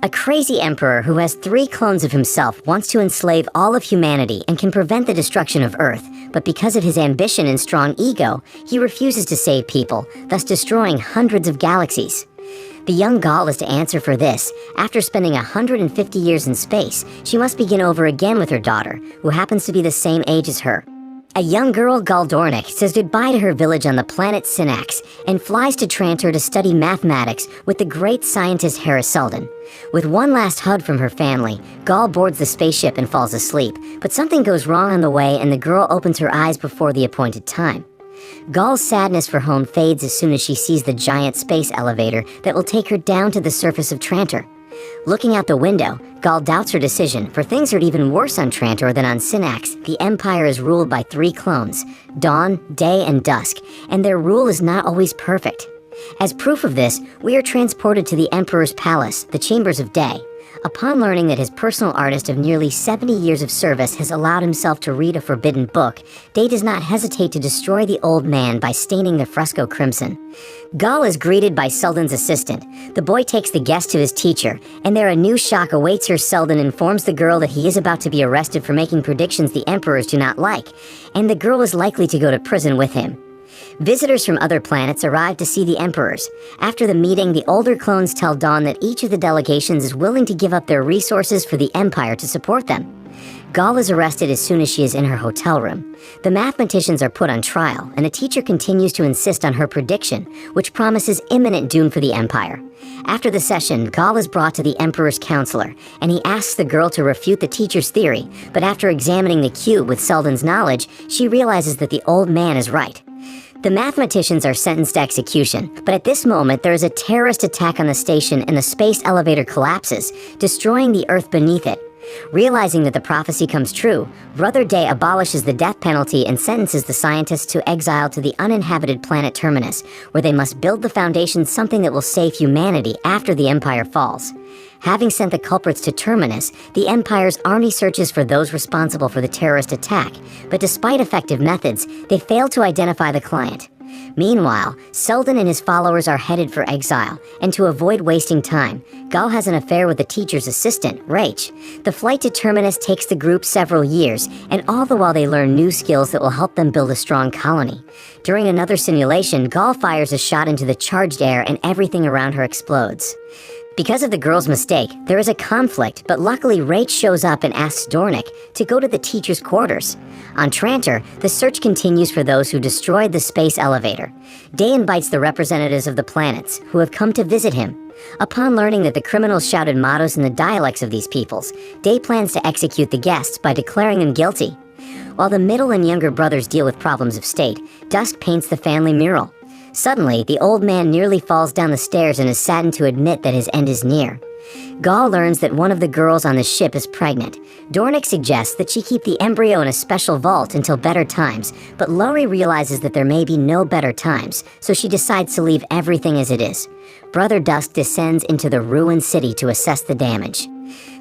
A crazy emperor who has 3 clones of himself wants to enslave all of humanity and can prevent the destruction of Earth, but because of his ambition and strong ego, he refuses to save people, thus destroying hundreds of galaxies. The young Gaul is to answer for this. After spending 150 years in space, she must begin over again with her daughter, who happens to be the same age as her. A young girl, Gul Dornick, says goodbye to her village on the planet Synax and flies to Trantor to study mathematics with the great scientist Hera Selden. With one last hug from her family, Gul boards the spaceship and falls asleep, but something goes wrong on the way and the girl opens her eyes before the appointed time. Gul's sadness for home fades as soon as she sees the giant space elevator that will take her down to the surface of Trantor. Looking out the window, Gul doubts her decision, for things are even worse on Trantor than on Synax. The Empire is ruled by 3 clones, Dawn, Day, and Dusk, and their rule is not always perfect. As proof of this, we are transported to the Emperor's palace, the Chambers of Day. Upon learning that his personal artist of nearly 70 years of service has allowed himself to read a forbidden book, Day does not hesitate to destroy the old man by staining the fresco crimson. Gul is greeted by Selden's assistant. The boy takes the guest to his teacher, and there a new shock awaits her. Selden informs the girl that he is about to be arrested for making predictions the emperors do not like, and the girl is likely to go to prison with him. Visitors from other planets arrive to see the emperors. After the meeting, the older clones tell Dawn that each of the delegations is willing to give up their resources for the Empire to support them. Gul is arrested as soon as she is in her hotel room. The mathematicians are put on trial, and the teacher continues to insist on her prediction, which promises imminent doom for the Empire. After the session, Gul is brought to the Emperor's counselor, and he asks the girl to refute the teacher's theory, but after examining the cube with Selden's knowledge, she realizes that the old man is right. The mathematicians are sentenced to execution, but at this moment there is a terrorist attack on the station and the space elevator collapses, destroying the Earth beneath it. Realizing that the prophecy comes true, Brother Day abolishes the death penalty and sentences the scientists to exile to the uninhabited planet Terminus, where they must build the foundation, something that will save humanity after the Empire falls. Having sent the culprits to Terminus, the Empire's army searches for those responsible for the terrorist attack, but despite effective methods, they fail to identify the client. Meanwhile, Selden and his followers are headed for exile, and to avoid wasting time, Gul has an affair with the teacher's assistant, Rach. The flight to Terminus takes the group several years, and all the while they learn new skills that will help them build a strong colony. During another simulation, Gul fires a shot into the charged air and everything around her explodes. Because of the girl's mistake, there is a conflict, but luckily Rach shows up and asks Dornick to go to the teacher's quarters. On Trantor, the search continues for those who destroyed the space elevator. Day invites the representatives of the planets, who have come to visit him. Upon learning that the criminals shouted mottos in the dialects of these peoples, Day plans to execute the guests by declaring them guilty. While the middle and younger brothers deal with problems of state, Dusk paints the family mural. Suddenly, the old man nearly falls down the stairs and is saddened to admit that his end is near. Gul learns that one of the girls on the ship is pregnant. Dornick suggests that she keep the embryo in a special vault until better times, but Lori realizes that there may be no better times, so she decides to leave everything as it is. Brother Dusk descends into the ruined city to assess the damage.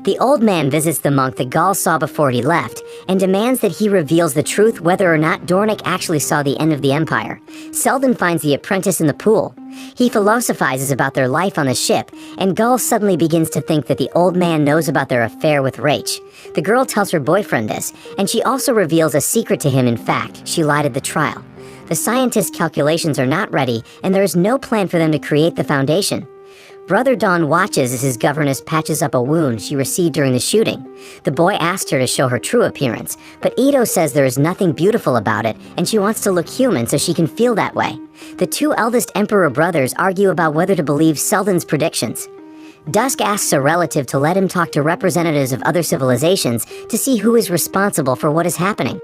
The old man visits the monk that Gul saw before he left, and demands that he reveals the truth whether or not Dornick actually saw the end of the Empire. Selden finds the apprentice in the pool. He philosophizes about their life on the ship, and Gul suddenly begins to think that the old man knows about their affair with Rach. The girl tells her boyfriend this, and she also reveals a secret to him. In fact, she lied at the trial. The scientists' calculations are not ready, and there is no plan for them to create the foundation. Brother Dawn watches as his governess patches up a wound she received during the shooting. The boy asks her to show her true appearance, but Ito says there is nothing beautiful about it, and she wants to look human so she can feel that way. The 2 eldest Emperor brothers argue about whether to believe Selden's predictions. Dusk asks a relative to let him talk to representatives of other civilizations to see who is responsible for what is happening.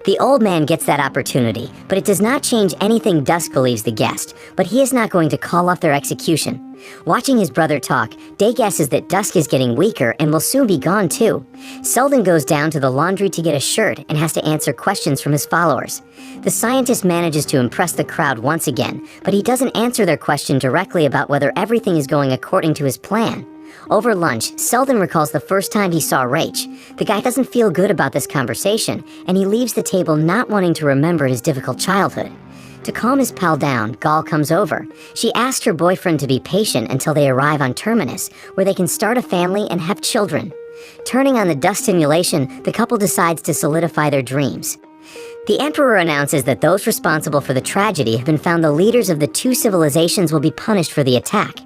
The old man gets that opportunity, but it does not change anything. Dusk believes the guest, but he is not going to call off their execution. Watching his brother talk, Day guesses that Dusk is getting weaker and will soon be gone too. Selden goes down to the laundry to get a shirt and has to answer questions from his followers. The scientist manages to impress the crowd once again, but he doesn't answer their question directly about whether everything is going according to his plan. Over lunch, Selden recalls the first time he saw Rach. The guy doesn't feel good about this conversation, and he leaves the table not wanting to remember his difficult childhood. To calm his pal down, Gal comes over. She asks her boyfriend to be patient until they arrive on Terminus, where they can start a family and have children. Turning on the dust simulation, the couple decides to solidify their dreams. The Emperor announces that those responsible for the tragedy have been found. The leaders of the two civilizations will be punished for the attack.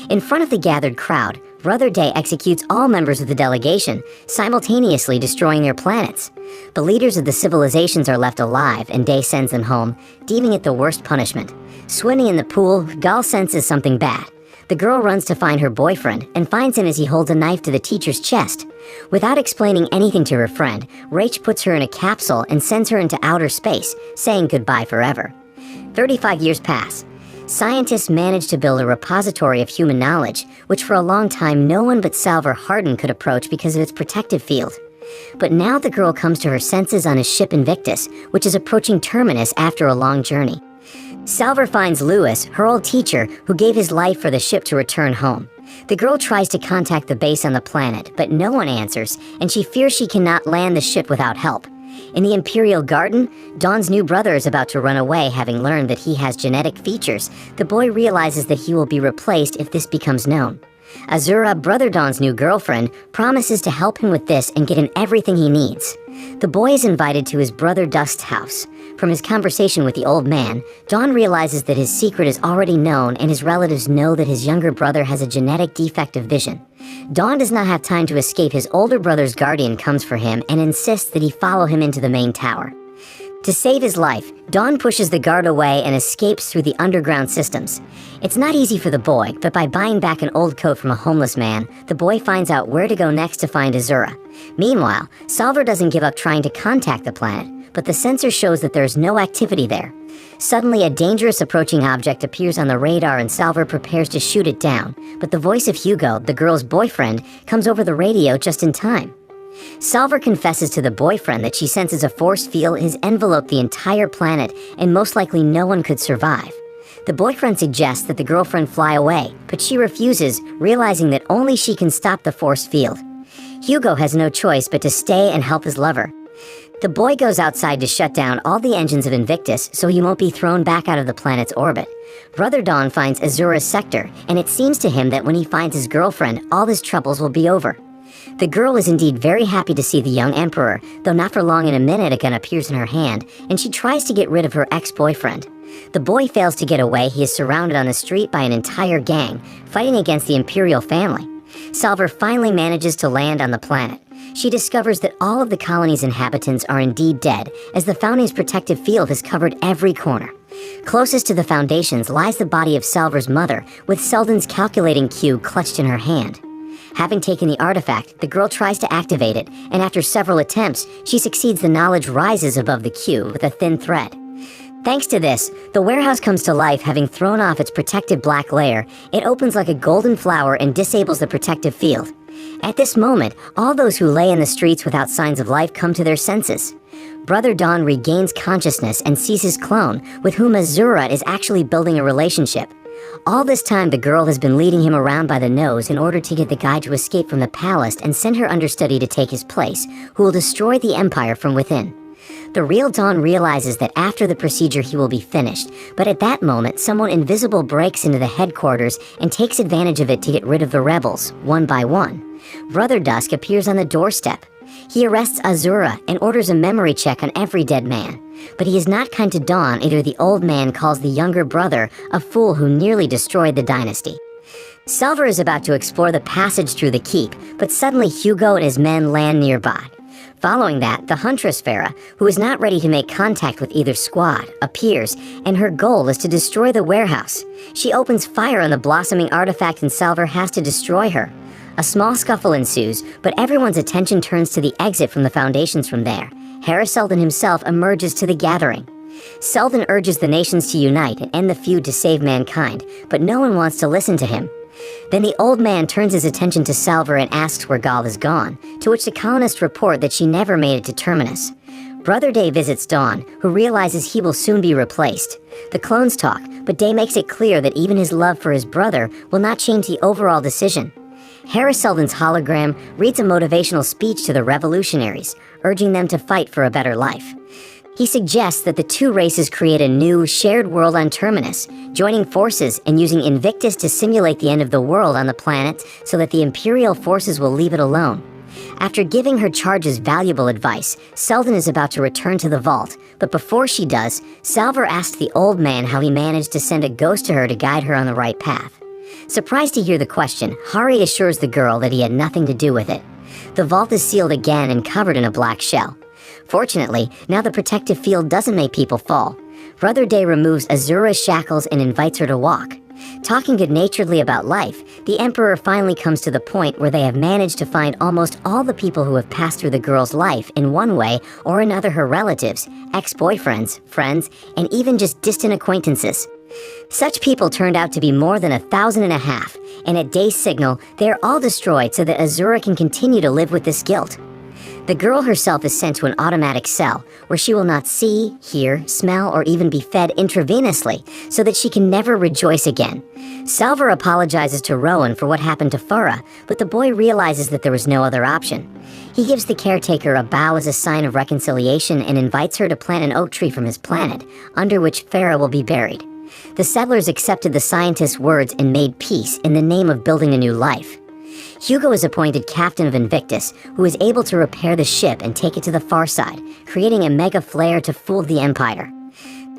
In front of the gathered crowd, Brother Day executes all members of the delegation, simultaneously destroying their planets. The leaders of the civilizations are left alive, and Day sends them home, deeming it the worst punishment. Swimming in the pool, Gal senses something bad. The girl runs to find her boyfriend, and finds him as he holds a knife to the teacher's chest. Without explaining anything to her friend, Rach puts her in a capsule and sends her into outer space, saying goodbye forever. 35 years pass. Scientists manage to build a repository of human knowledge, which for a long time no one but Salvor Hardin could approach because of its protective field. But now the girl comes to her senses on his ship Invictus, which is approaching Terminus after a long journey. Salvor finds Lewis, her old teacher, who gave his life for the ship to return home. The girl tries to contact the base on the planet, but no one answers, and she fears she cannot land the ship without help. In the Imperial Garden, Dawn's new brother is about to run away, having learned that he has genetic features. The boy realizes that he will be replaced if this becomes known. Azura, Brother Dawn's new girlfriend, promises to help him with this and get him everything he needs. The boy is invited to his brother Dust's house. From his conversation with the old man, Dawn realizes that his secret is already known, and his relatives know that his younger brother has a genetic defect of vision. Dawn does not have time to escape. His older brother's guardian comes for him and insists that he follow him into the main tower. To save his life, Dawn pushes the guard away and escapes through the underground systems. It's not easy for the boy, but by buying back an old coat from a homeless man, the boy finds out where to go next to find Azura. Meanwhile, Salvor doesn't give up trying to contact the planet, but the sensor shows that there's no activity there. Suddenly, a dangerous approaching object appears on the radar and Salvor prepares to shoot it down, but the voice of Hugo, the girl's boyfriend, comes over the radio just in time. Salvor confesses to the boyfriend that she senses a force field has enveloped the entire planet and most likely no one could survive. The boyfriend suggests that the girlfriend fly away, but she refuses, realizing that only she can stop the force field. Hugo has no choice but to stay and help his lover. The boy goes outside to shut down all the engines of Invictus so he won't be thrown back out of the planet's orbit. Brother Dawn finds Azura's sector, and it seems to him that when he finds his girlfriend, all his troubles will be over. The girl is indeed very happy to see the young Emperor, though not for long. In a minute a gun appears in her hand, and she tries to get rid of her ex-boyfriend. The boy fails to get away. He is surrounded on the street by an entire gang, fighting against the Imperial family. Salvor finally manages to land on the planet. She discovers that all of the colony's inhabitants are indeed dead, as the Founding's protective field has covered every corner. Closest to the Foundations lies the body of Salvor's mother, with Selden's calculating cube clutched in her hand. Having taken the artifact, the girl tries to activate it, and after several attempts, she succeeds. The knowledge rises above the cube with a thin thread. Thanks to this, the warehouse comes to life. Having thrown off its protective black layer, it opens like a golden flower and disables the protective field. At this moment, all those who lay in the streets without signs of life come to their senses. Brother Dawn regains consciousness and sees his clone, with whom Azura is actually building a relationship. All this time, the girl has been leading him around by the nose in order to get the guy to escape from the palace and send her understudy to take his place, who will destroy the Empire from within. The real Dawn realizes that after the procedure he will be finished, but at that moment someone invisible breaks into the headquarters and takes advantage of it to get rid of the rebels, one by one. Brother Dusk appears on the doorstep. He arrests Azura and orders a memory check on every dead man. But he is not kind to Dawn. Either the old man calls the younger brother a fool who nearly destroyed the dynasty. Salvor is about to explore the passage through the keep, but suddenly Hugo and his men land nearby. Following that, the Huntress Farah, who is not ready to make contact with either squad, appears, and her goal is to destroy the warehouse. She opens fire on the blossoming artifact and Salvor has to destroy her. A small scuffle ensues, but everyone's attention turns to the exit from the Foundations from there. Harris Selden himself emerges to the gathering. Selden urges the nations to unite and end the feud to save mankind, but no one wants to listen to him. Then the old man turns his attention to Salvor and asks where Gal is gone, to which the colonists report that she never made it to Terminus. Brother Day visits Dawn, who realizes he will soon be replaced. The clones talk, but Day makes it clear that even his love for his brother will not change the overall decision. Harris Selden's hologram reads a motivational speech to the revolutionaries, urging them to fight for a better life. He suggests that the two races create a new, shared world on Terminus, joining forces and using Invictus to simulate the end of the world on the planet so that the Imperial forces will leave it alone. After giving her charges valuable advice, Selden is about to return to the vault, but before she does, Salvor asks the old man how he managed to send a ghost to her to guide her on the right path. Surprised to hear the question, Hari assures the girl that he had nothing to do with it. The vault is sealed again and covered in a black shell. Fortunately, now the protective field doesn't make people fall. Brother Day removes Azura's shackles and invites her to walk. Talking good-naturedly about life, the Emperor finally comes to the point where they have managed to find almost all the people who have passed through the girl's life in one way or another, her relatives, ex-boyfriends, friends, and even just distant acquaintances. Such people turned out to be more than 1,500, and at Day's signal, they are all destroyed so that Azura can continue to live with this guilt. The girl herself is sent to an automatic cell, where she will not see, hear, smell, or even be fed intravenously, so that she can never rejoice again. Salvor apologizes to Rowan for what happened to Farah, but the boy realizes that there was no other option. He gives the caretaker a bow as a sign of reconciliation and invites her to plant an oak tree from his planet, under which Farah will be buried. The settlers accepted the scientist's words and made peace in the name of building a new life. Hugo is appointed captain of Invictus, who is able to repair the ship and take it to the far side, creating a mega flare to fool the Empire.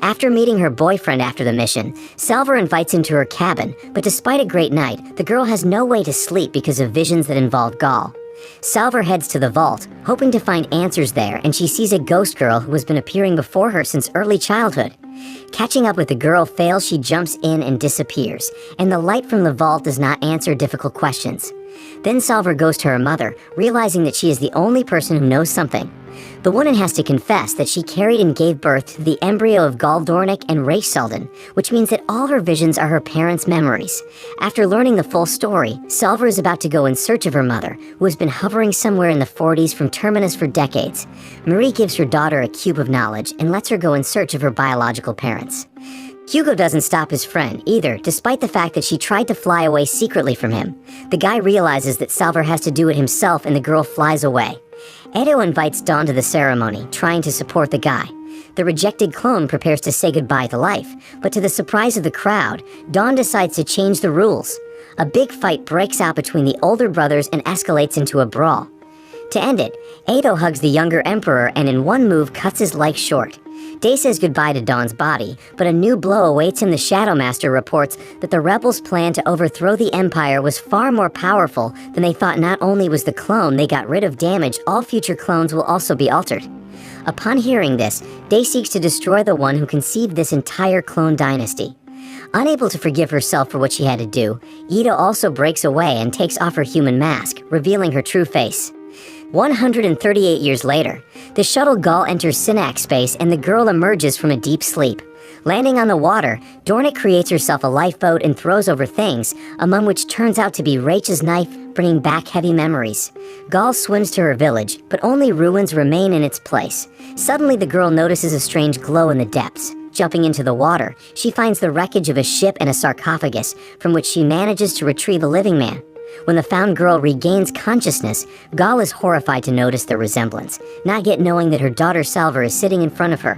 After meeting her boyfriend after the mission, Salvor invites him to her cabin, but despite a great night, the girl has no way to sleep because of visions that involve Gaul. Salvor heads to the vault, hoping to find answers there, and she sees a ghost girl who has been appearing before her since early childhood. Catching up with the girl fails, she jumps in and disappears, and the light from the vault does not answer difficult questions. Then Salvor goes to her mother, realizing that she is the only person who knows something. The woman has to confess that she carried and gave birth to the embryo of Gall Dornick and Rafe Selden, which means that all her visions are her parents' memories. After learning the full story, Salvor is about to go in search of her mother, who has been hovering somewhere in the 40s from Terminus for decades. Marie gives her daughter a cube of knowledge and lets her go in search of her biological parents. Hugo doesn't stop his friend either, despite the fact that she tried to fly away secretly from him. The guy realizes that Salvor has to do it himself and the girl flies away. Edo invites Dawn to the ceremony, trying to support the guy. The rejected clone prepares to say goodbye to life, but to the surprise of the crowd, Dawn decides to change the rules. A big fight breaks out between the older brothers and escalates into a brawl. To end it, Edo hugs the younger emperor and in one move cuts his life short. Day says goodbye to Dawn's body, but a new blow awaits him. The Shadow Master reports that the rebels' plan to overthrow the Empire was far more powerful than they thought. Not only was the clone they got rid of damaged, all future clones will also be altered. Upon hearing this, Day seeks to destroy the one who conceived this entire clone dynasty. Unable to forgive herself for what she had to do, Edo also breaks away and takes off her human mask, revealing her true face. 138 years later, the shuttle Gaul enters Synax space and the girl emerges from a deep sleep. Landing on the water, Dornick creates herself a lifeboat and throws over things, among which turns out to be Rachel's knife, bringing back heavy memories. Gaul swims to her village, but only ruins remain in its place. Suddenly the girl notices a strange glow in the depths. Jumping into the water, she finds the wreckage of a ship and a sarcophagus, from which she manages to retrieve a living man. When the found girl regains consciousness, Gaul is horrified to notice the resemblance, not yet knowing that her daughter Salvor is sitting in front of her.